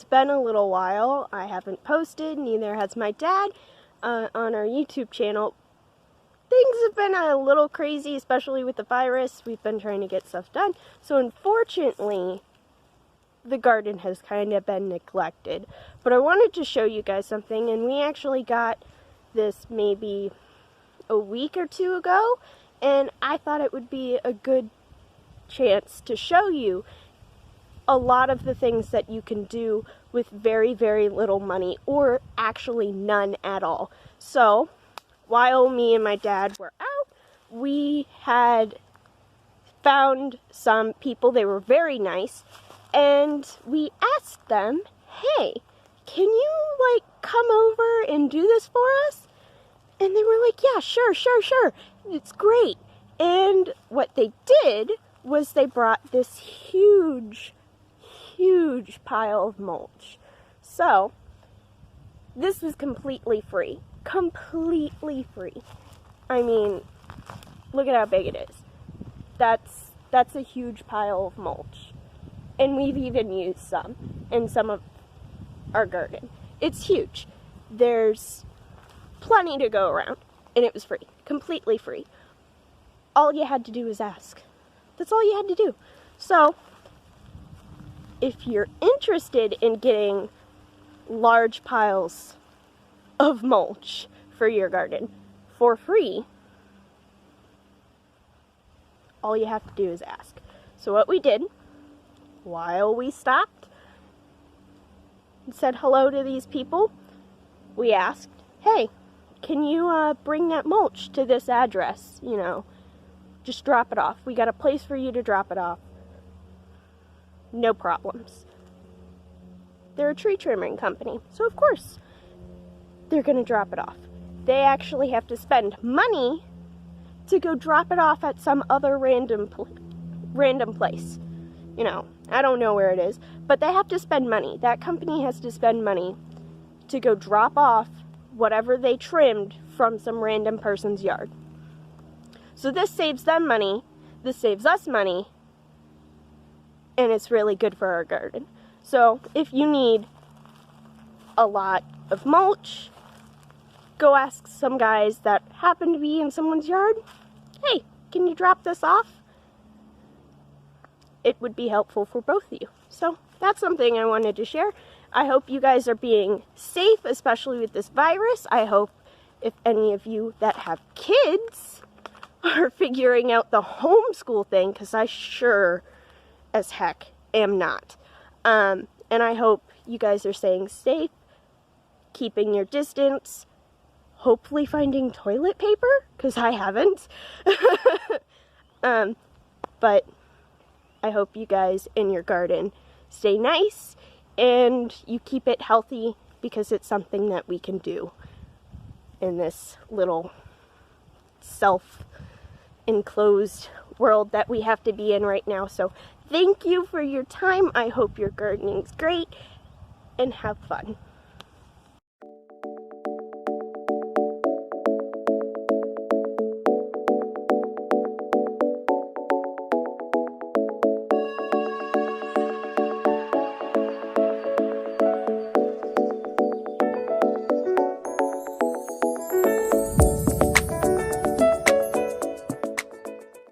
been a little while. I haven't posted, neither has my dad, on our YouTube channel. Things have been a little crazy, especially with the virus. We've been trying to get stuff done. So unfortunately, the garden has kind of been neglected. But I wanted to show you guys something, and we actually got this maybe a week or two ago, and I thought it would be a good chance to show you a lot of the things that you can do with very, very little money, or actually none at all. So while me and my dad were out, we had found some people. They were very nice, and we asked them, hey, can you come over and do this for us? And they were like, yeah, sure, it's great. And what they did was they brought this huge pile of mulch. So this was completely free. Completely free. I mean, look at how big it is. That's a huge pile of mulch. And we've even used some in some of our garden. It's huge. There's plenty to go around, and it was free. Completely free. All you had to do was ask. That's all you had to do. So if you're interested in getting large piles of mulch for your garden for free, all you have to do is ask. So what we did, while we stopped and said hello to these people, we asked, hey, can you bring that mulch to this address? You know, just drop it off. We got a place for you to drop it off. No problems. They're a tree trimming company, so of course they're going to drop it off. They actually have to spend money to go drop it off at some other random place. You know, I don't know where it is, but they have to spend money. That company has to spend money to go drop off whatever they trimmed from some random person's yard. So this saves them money, this saves us money, and it's really good for our garden. So if you need a lot of mulch, go ask some guys that happen to be in someone's yard, hey, can you drop this off? It would be helpful for both of you. So that's something I wanted to share. I hope you guys are being safe, especially with this virus. I hope if any of you that have kids are figuring out the homeschool thing, because I sure as heck am not. And I hope you guys are staying safe, keeping your distance, hopefully finding toilet paper, because I haven't. But I hope you guys in your garden stay nice and you keep it healthy, because it's something that we can do in this little self-enclosed world that we have to be in right now. So thank you for your time. I hope your gardening's great, and have fun.